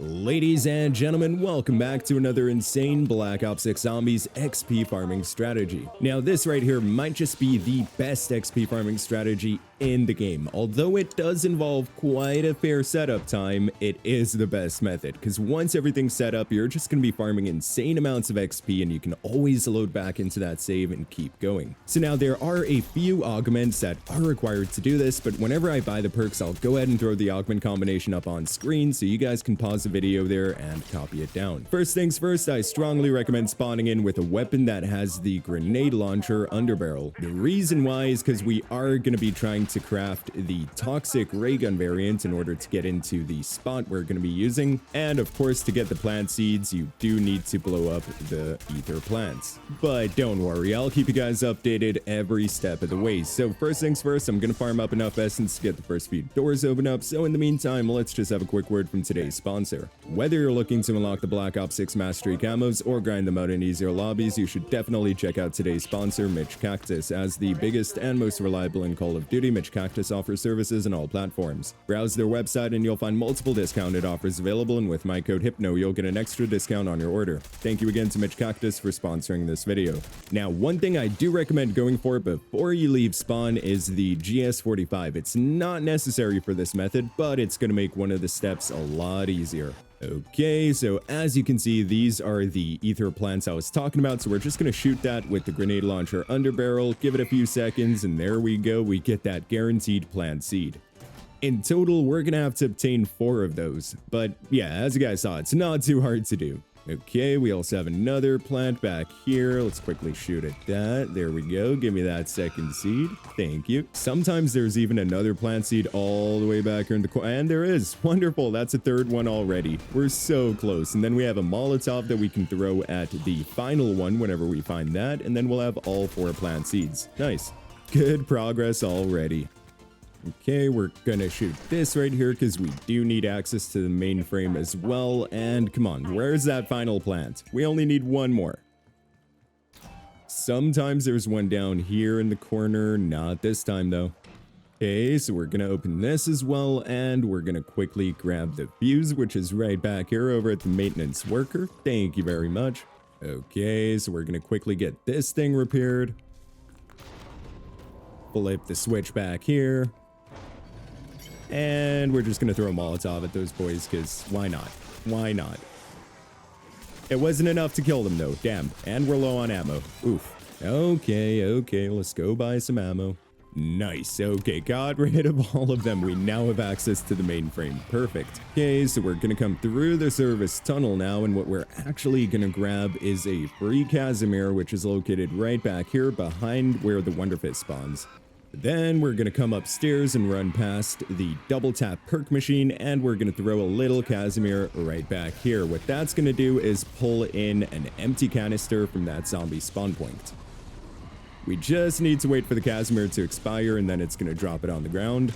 Ladies and gentlemen, welcome back to another insane Black Ops 6 Zombies XP farming strategy. Now this right here might just be the best XP farming strategy in the game. Although it does involve quite a fair setup time, it is the best method, because once everything's set up, you're just going to be farming insane amounts of XP and you can always load back into that save and keep going. So now there are a few augments that are required to do this, but whenever I buy the perks, I'll go ahead and throw the augment combination up on screen so you guys can pause the video there and copy it down. First things first, I strongly recommend spawning in with a weapon that has the grenade launcher underbarrel. The reason why is because we are going to be trying to craft the toxic ray gun variant in order to get into the spot we're going to be using, and of course to get the plant seeds you do need to blow up the ether plants. But don't worry, I'll keep you guys updated every step of the way. So first things first, I'm going to farm up enough essence to get the first few doors open up, so in the meantime let's just have a quick word from today's sponsor. Whether you're looking to unlock the Black Ops 6 Mastery camos or grind them out in easier lobbies, you should definitely check out today's sponsor, Mitch Cactus. As the biggest and most reliable in Call of Duty, Mitch Cactus offers services on all platforms. Browse their website and you'll find multiple discounted offers available, and with my code HYPNO you'll get an extra discount on your order. Thank you again to Mitch Cactus for sponsoring this video. Now, one thing I do recommend going for before you leave spawn is the GS45. It's not necessary for this method, but it's going to make one of the steps a lot easier. Okay, so as you can see, these are the ether plants I was talking about, so we're just going to shoot that with the grenade launcher underbarrel, give it a few seconds, and there we go, we get that guaranteed plant seed. In total, we're going to have to obtain 4 of those, but yeah, as you guys saw, it's not too hard to do. Okay, we also have another plant back here. Let's quickly shoot at that. There we go. Give me that second seed. Thank you. Sometimes there's even another plant seed all the way back here in the corner. And there is. Wonderful. That's a third one already. We're so close. And then we have a Molotov that we can throw at the final one whenever we find that. And then we'll have all 4 plant seeds. Nice. Good progress already. Okay, we're gonna shoot this right here because we do need access to the mainframe as well. And come on, where's that final plant? We only need one more. Sometimes there's one down here in the corner, not this time though. Okay, so we're gonna open this as well, and we're gonna quickly grab the fuse, which is right back here over at the maintenance worker. Thank you very much. Okay, so we're gonna quickly get this thing repaired. Flip the switch back here. And we're just going to throw a Molotov at those boys, because why not? Why not? It wasn't enough to kill them, though. Damn. And we're low on ammo. Oof. Okay, let's go buy some ammo. Nice. Okay, got rid of all of them. We now have access to the mainframe. Perfect. Okay, so we're going to come through the service tunnel now, and what we're actually going to grab is a free Casimir, which is located right back here behind where the Wonderfit spawns. Then we're going to come upstairs and run past the double tap perk machine, and we're going to throw a little Casimir right back here. What that's going to do is pull in an empty canister from that zombie spawn point. We just need to wait for the Casimir to expire, and then it's going to drop it on the ground.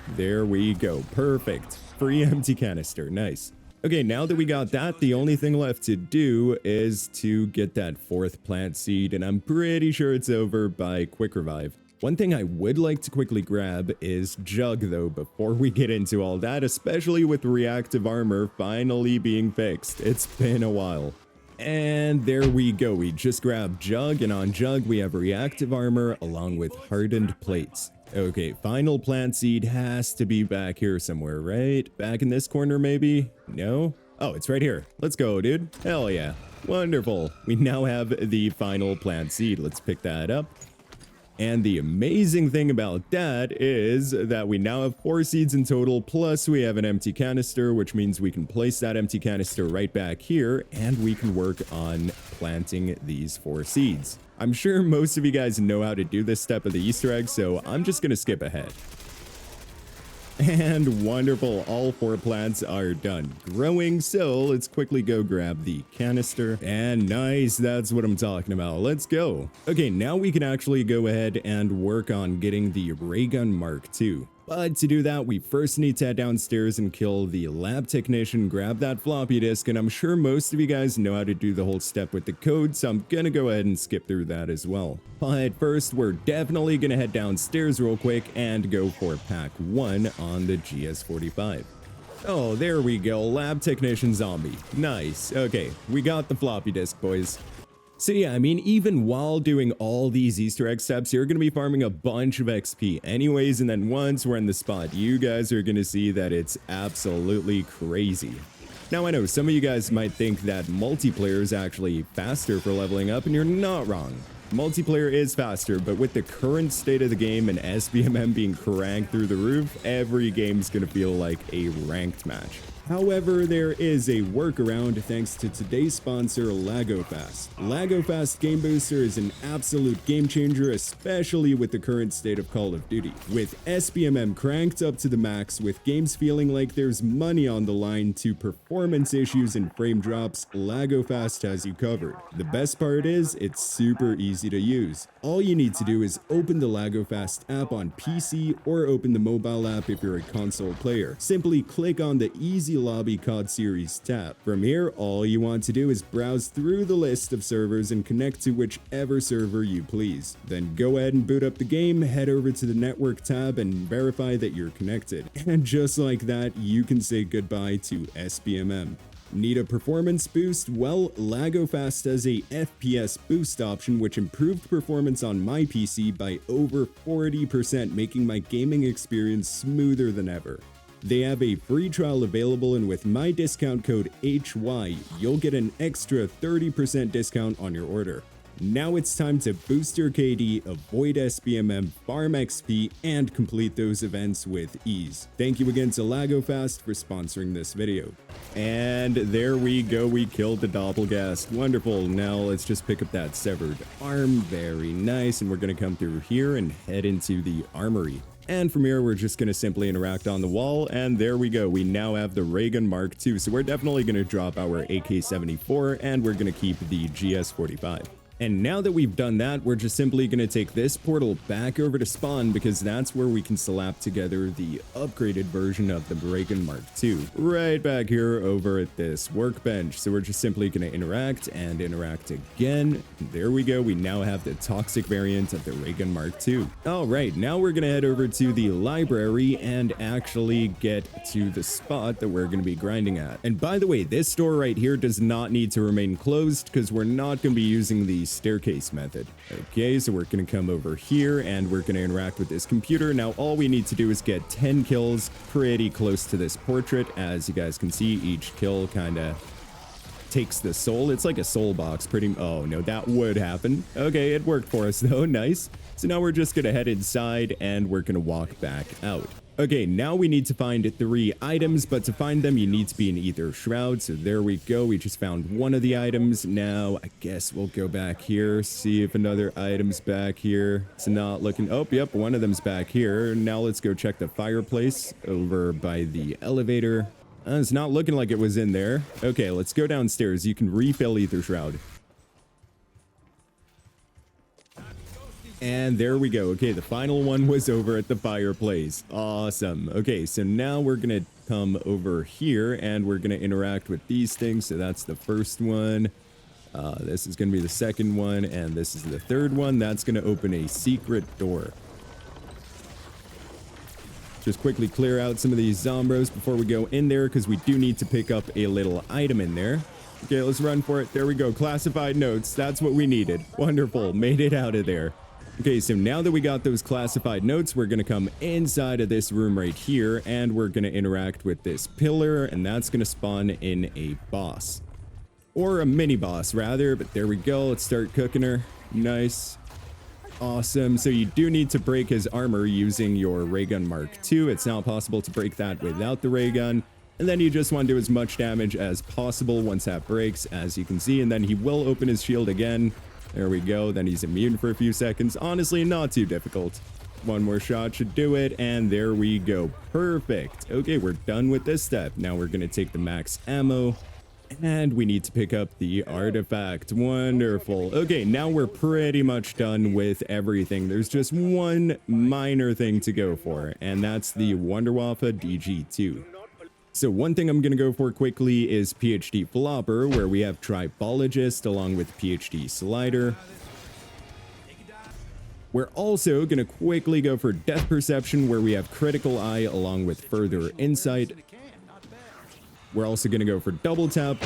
There we go. Perfect. Free empty canister. Nice. Okay, now that we got that, the only thing left to do is to get that 4th plant seed, and I'm pretty sure it's over by quick revive. One thing I would like to quickly grab is Jug, though, before we get into all that, especially with reactive armor finally being fixed. It's been a while. And there we go. We just grabbed Jug, and on Jug we have reactive armor along with hardened plates. Okay, final plant seed has to be back here somewhere, right? Back in this corner, maybe? No? Oh, it's right here. Let's go, dude. Hell yeah. Wonderful. We now have the final plant seed. Let's pick that up. And the amazing thing about that is that we now have 4 seeds in total, plus we have an empty canister, which means we can place that empty canister right back here, and we can work on planting these 4 seeds. I'm sure most of you guys know how to do this step of the Easter egg, so I'm just going to skip ahead. And wonderful, all 4 plants are done growing, so let's quickly go grab the canister. And nice, that's what I'm talking about. Let's go. Okay, now we can actually go ahead and work on getting the ray gun Mark II. But to do that, we first need to head downstairs and kill the lab technician, grab that floppy disk, and I'm sure most of you guys know how to do the whole step with the code, so I'm gonna go ahead and skip through that as well. But first, we're definitely gonna head downstairs real quick and go for pack 1 on the GS45. Oh, there we go. Lab technician zombie. Nice. Okay, we got the floppy disk, boys. So yeah, I mean, even while doing all these Easter egg steps, you're going to be farming a bunch of XP anyways, and then once we're in the spot, you guys are going to see that it's absolutely crazy. Now, I know some of you guys might think that multiplayer is actually faster for leveling up, and you're not wrong. Multiplayer is faster, but with the current state of the game and SBMM being cranked through the roof, every game's going to feel like a ranked match. However, there is a workaround thanks to today's sponsor, LagoFast. LagoFast Game Booster is an absolute game changer, especially with the current state of Call of Duty. With SBMM cranked up to the max, with games feeling like there's money on the line to performance issues and frame drops, LagoFast has you covered. The best part is, it's super easy to use. All you need to do is open the LagoFast app on PC or open the mobile app if you're a console player. Simply click on the Easy Lobby COD Series tab. From here, all you want to do is browse through the list of servers and connect to whichever server you please. Then go ahead and boot up the game, head over to the network tab and verify that you're connected. And just like that, you can say goodbye to SBMM. Need a performance boost? Well, LagoFast has a FPS boost option which improved performance on my PC by over 40%, making my gaming experience smoother than ever. They have a free trial available, and with my discount code HY, you'll get an extra 30% discount on your order. Now it's time to boost your KD, avoid SBMM, farm XP, and complete those events with ease. Thank you again to LagoFast for sponsoring this video. And there we go, we killed the Doppelgast. Wonderful. Now let's just pick up that severed arm. Very nice. And we're going to come through here and head into the armory. And from here, we're just going to simply interact on the wall, and there we go. We now have the Ray Gun Mark II, so we're definitely going to drop our AK-74, and we're going to keep the GS-45. And now that we've done that, we're just simply going to take this portal back over to spawn, because that's where we can slap together the upgraded version of the Ray Gun Mark II. Right back here over at this workbench. So we're just simply going to interact and interact again. There we go. We now have the toxic variant of the Ray Gun Mark II. All right, now we're going to head over to the library and actually get to the spot that we're going to be grinding at. And by the way, this door right here does not need to remain closed because we're not going to be using the staircase method. Okay, so we're going to come over here and we're going to interact with this computer. Now all we need to do is get 10 kills pretty close to this portrait. As you guys can see, each kill kind of takes the soul. It's like a soul box pretty. Oh no, that would happen. Okay, it worked for us though. Nice. So now we're just going to head inside and we're going to walk back out. Okay, now we need to find 3 items, but to find them, you need to be in either shroud. So there we go. We just found one of the items. Now, I guess we'll go back here, see if another item's back here. It's not looking. Oh, yep, one of them's back here. Now let's go check the fireplace over by the elevator. It's not looking like it was in there. Okay, let's go downstairs. You can refill either shroud. And there we go. Okay, the final one was over at the fireplace. Awesome. Okay, so now we're going to come over here and we're going to interact with these things. So that's the first one. This is going to be the second one. And this is the third one. That's going to open a secret door. Just quickly clear out some of these zombros before we go in there, because we do need to pick up a little item in there. Okay, let's run for it. There we go. Classified notes. That's what we needed. Wonderful. Made it out of there. Okay, so now that we got those classified notes, we're going to come inside of this room right here, and we're going to interact with this pillar, and that's going to spawn in a boss. Or a mini boss, rather, but there we go. Let's start cooking her. Nice. Awesome. So you do need to break his armor using your Ray Gun Mark II. It's not possible to break that without the ray gun. And then you just want to do as much damage as possible once that breaks, as you can see, and then he will open his shield again. There we go. Then he's immune for a few seconds. Honestly, not too difficult. One more shot should do it. And there we go. Perfect. Okay, we're done with this step. Now we're going to take the max ammo. And we need to pick up the artifact. Wonderful. Okay, now we're pretty much done with everything. There's just one minor thing to go for. And that's the Wunderwaffe DG2. So one thing I'm going to go for quickly is PhD Flopper, where we have Tribologist along with PhD Slider. We're also going to quickly go for Death Perception, where we have Critical Eye along with Further Insight. We're also going to go for double tap.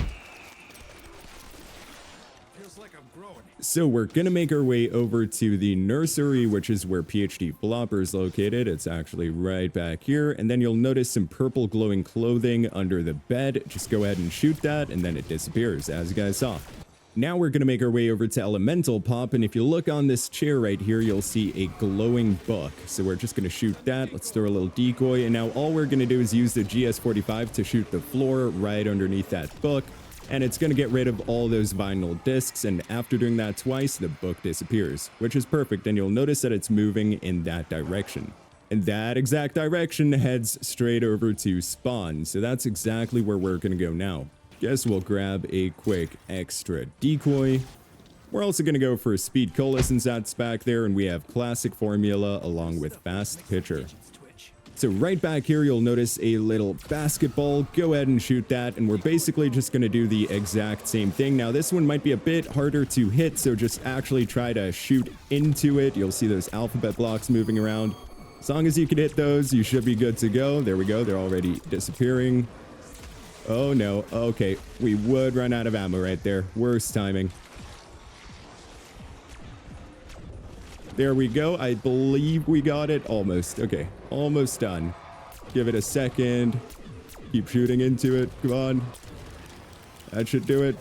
So we're going to make our way over to the nursery, which is where PhD Flopper is located. It's actually right back here. And then you'll notice some purple glowing clothing under the bed. Just go ahead and shoot that, and then it disappears, as you guys saw. Now we're going to make our way over to Elemental Pop, and if you look on this chair right here, you'll see a glowing book. So we're just going to shoot that. Let's throw a little decoy, and now all we're going to do is use the GS45 to shoot the floor right underneath that book. And it's going to get rid of all those vinyl discs, and after doing that twice, the book disappears, which is perfect, and you'll notice that it's moving in that direction. And that exact direction heads straight over to spawn, so that's exactly where we're going to go now. Guess we'll grab a quick extra decoy. We're also going to go for Speed Cola since that's back there, and we have Classic Formula along with Fast Pitcher. So right back here, you'll notice a little basketball. Go ahead and shoot that, and we're basically just going to do the exact same thing. Now, this one might be a bit harder to hit, so just actually try to shoot into it. You'll see those alphabet blocks moving around. As long as you can hit those, you should be good to go. There we go. They're already disappearing. Oh, no. Okay, we would run out of ammo right there. Worst timing. There we go. I believe we got it. Almost. Okay. Almost done. Give it a second. Keep shooting into it. Come on. That should do it.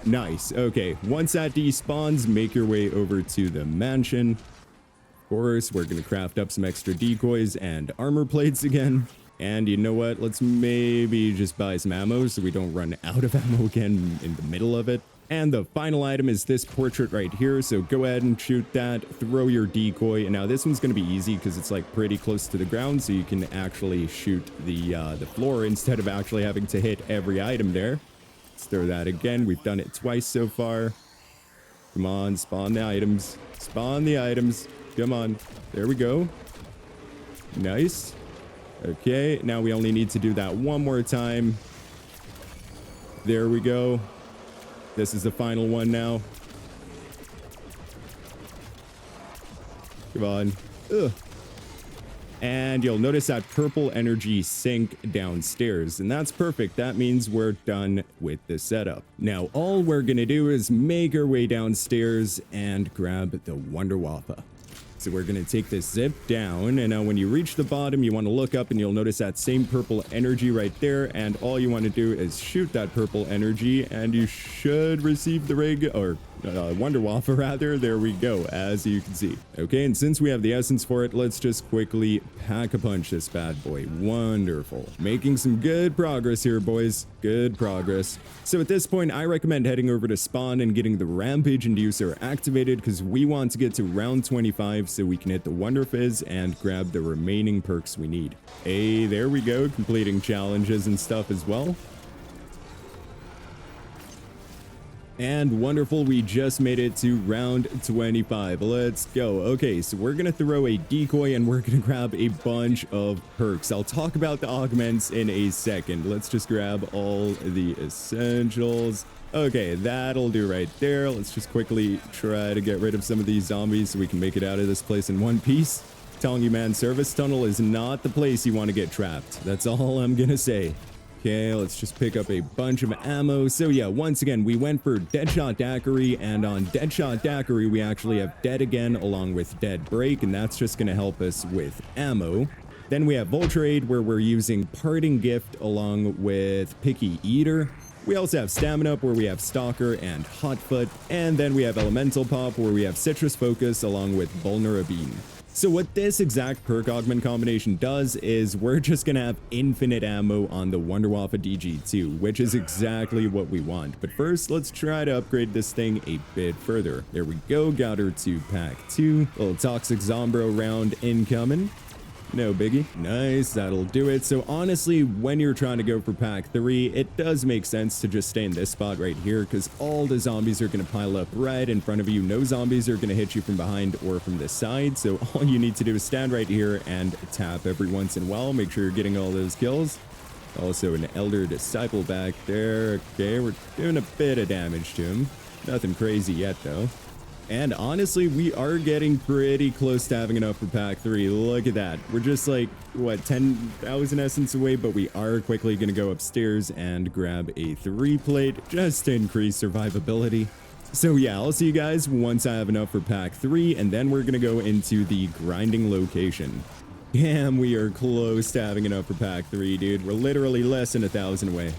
Nice. Okay. Once that despawns, make your way over to the mansion. Of course, we're going to craft up some extra decoys and armor plates again. And you know what? Let's maybe just buy some ammo so we don't run out of ammo again in the middle of it. And the final item is this portrait right here, so go ahead and shoot that, throw your decoy, and now this one's going to be easy because it's like pretty close to the ground, so you can actually shoot the floor instead of actually having to hit every item there. Let's throw that again. We've done it twice so far. Come on, spawn the items. Spawn the items. Come on. There we go. Nice. Okay, now we only need to do that one more time. There we go. This is the final one now. Come on. Ugh. And you'll notice that purple energy sink downstairs, and that's perfect. That means we're done with the setup. Now, all we're gonna do is make our way downstairs and grab the Wonder Wappa. So we're going to take this zip down, and now when you reach the bottom, you want to look up and you'll notice that same purple energy right there, and all you want to do is shoot that purple energy, and you should receive the rig, or Wonder Wappa rather. There we go, as you can see. Okay, and since we have the essence for it, let's just quickly pack-a-punch this bad boy. Wonderful. Making some good progress here, boys. Good progress. So at this point, I recommend heading over to spawn and getting the Rampage Inducer activated, because we want to get to round 25 so we can hit the Wonder Fizz and grab the remaining perks we need. Hey, there we go, completing challenges and stuff as well. And wonderful, we just made it to round 25. Let's go. Okay, so we're gonna throw a decoy and we're gonna grab a bunch of perks. I'll talk about the augments in a second. Let's just grab all the essentials. Okay, that'll do right there. Let's just quickly try to get rid of some of these zombies so we can make it out of this place in one piece. Telling you, man, Service Tunnel is not the place you want to get trapped. That's all I'm gonna say. Okay, let's just pick up a bunch of ammo. So yeah, once again, we went for Deadshot Daiquiri, and on Deadshot Daiquiri, we actually have Dead again along with Dead Break, and that's just going to help us with ammo. Then we have Vulture where we're using Parting Gift along with Picky Eater. We also have Stamina Up where we have Stalker and Hotfoot, and then we have Elemental Pop where we have Citrus Focus along with Vulnerabine. So what this exact perk augment combination does is we're just gonna have infinite ammo on the Wonder Wappa DG2, which is exactly what we want. But first, let's try to upgrade this thing a bit further. There we go, got her to pack 2. Little Toxic Zombro round incoming. No biggie. Nice, that'll do it. So honestly, when you're trying to go for pack 3, it does make sense to just stay in this spot right here, because all the zombies are going to pile up right in front of you. No zombies are going to hit you from behind or from the side, so all you need to do is stand right here and tap every once in a while. Make sure you're getting all those kills. Also an Elder Disciple back there. Okay, we're doing a bit of damage to him. Nothing crazy yet, though. And honestly, we are getting pretty close to having enough for pack 3. Look at that. We're just like, what, 10,000 essence away, but we are quickly going to go upstairs and grab a 3-plate just to increase survivability. So yeah, I'll see you guys once I have enough for pack 3, and then we're going to go into the grinding location. Damn, we are close to having enough for pack 3, dude. We're literally less than 1,000 away.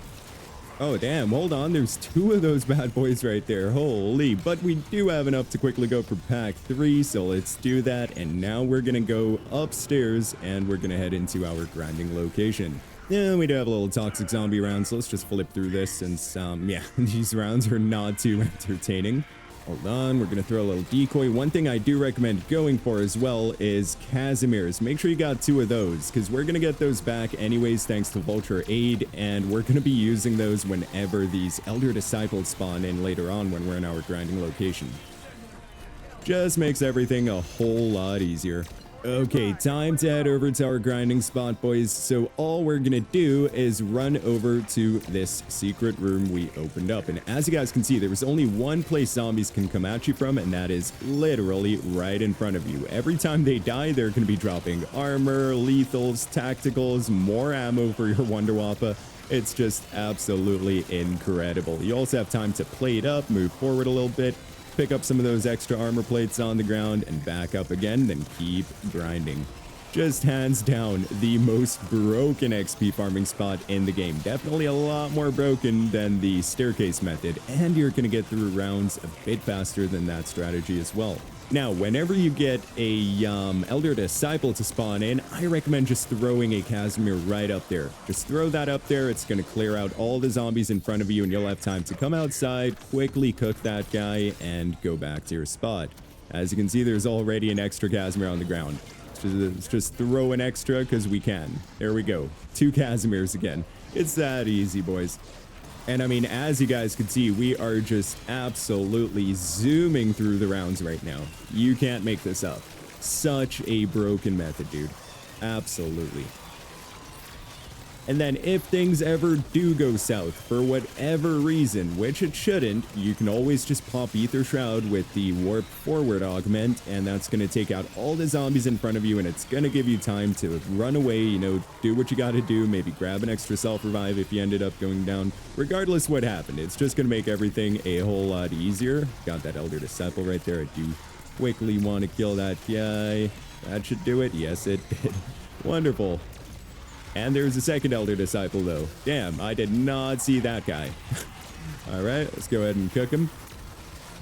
Oh, damn. Hold on. There's 2 of those bad boys right there. Holy. But we do have enough to quickly go for pack 3. So let's do that. And now we're going to go upstairs and we're going to head into our grinding location. Yeah, we do have a little toxic zombie round. So let's just flip through this since, yeah, these rounds are not too entertaining. Hold on, we're going to throw a little decoy. One thing I do recommend going for as well is Casimirs. Make sure you got 2 of those, because we're going to get those back anyways thanks to Vulture Aid, and we're going to be using those whenever these Elder Disciples spawn in later on when we're in our grinding location. Just makes everything a whole lot easier. Okay, time to head over to our grinding spot, boys. So all we're gonna do is run over to this secret room we opened up. And as you guys can see, there was only one place zombies can come at you from, and that is literally right in front of you. Every time they die, they're gonna be dropping armor, lethals, tacticals, more ammo for your Wonder Wappa. It's just absolutely incredible. You also have time to plate up, move forward a little bit, pick up some of those extra armor plates on the ground and back up again, then keep grinding. Just hands down the most broken XP farming spot in the game. Definitely a lot more broken than the staircase method, and you're going to get through rounds a bit faster than that strategy as well. Now, whenever you get a Elder Disciple to spawn in, I recommend just throwing a Casimir right up there. Just throw that up there. It's going to clear out all the zombies in front of you, and you'll have time to come outside, quickly cook that guy, and go back to your spot. As you can see, there's already an extra Casimir on the ground. Let's just throw an extra because we can. There we go. 2 Casimirs again. It's that easy, boys. And I mean, as you guys can see, we are just absolutely zooming through the rounds right now. You can't make this up. Such a broken method, dude. Absolutely. And then if things ever do go south for whatever reason, which it shouldn't, you can always just pop Ether Shroud with the Warp Forward Augment, and that's going to take out all the zombies in front of you, and it's going to give you time to run away, you know, do what you got to do, maybe grab an extra self-revive if you ended up going down. Regardless what happened, it's just going to make everything a whole lot easier. Got that Elder Disciple right there. I do quickly want to kill that guy. That should do it. Yes, it did. Wonderful. And there's a second Elder Disciple, though. Damn, I did not see that guy. All right, let's go ahead and cook him.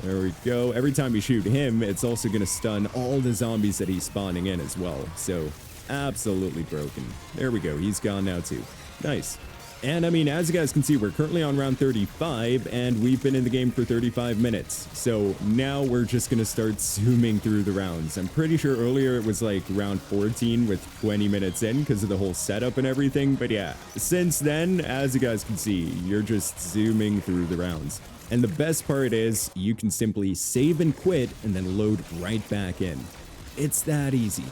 There we go. Every time you shoot him, it's also going to stun all the zombies that he's spawning in as well. So, absolutely broken. There we go. He's gone now, too. Nice. And I mean, as you guys can see, we're currently on round 35, and we've been in the game for 35 minutes. So now we're just going to start zooming through the rounds. I'm pretty sure earlier it was like round 14 with 20 minutes in because of the whole setup and everything. But yeah, since then, as you guys can see, you're just zooming through the rounds. And the best part is you can simply save and quit and then load right back in. It's that easy.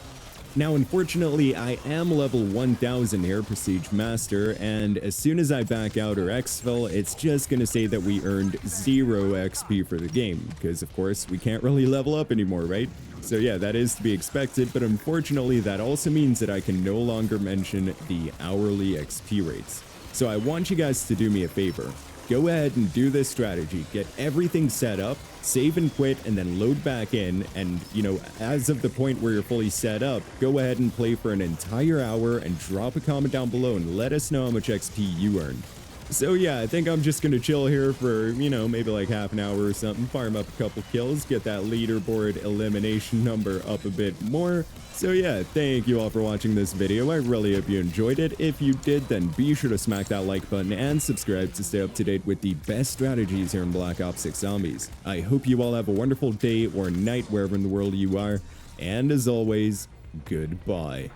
Now, unfortunately, I am level 1000 here, Prestige Master, and as soon as I back out or exfil, it's just going to say that we earned 0 XP for the game, because of course, we can't really level up anymore, right? So yeah, that is to be expected, but unfortunately, that also means that I can no longer mention the hourly XP rates. So I want you guys to do me a favor. Go ahead and do this strategy, get everything set up, save and quit, and then load back in, and, you know, as of the point where you're fully set up, go ahead and play for an entire hour and drop a comment down below and let us know how much XP you earned. So yeah, I think I'm just gonna chill here for, you know, maybe like half an hour or something, farm up a couple kills, get that leaderboard elimination number up a bit more. So yeah, thank you all for watching this video. I really hope you enjoyed it. If you did, then be sure to smack that like button and subscribe to stay up to date with the best strategies here in Black Ops 6 Zombies. I hope you all have a wonderful day or night wherever in the world you are, and as always, goodbye.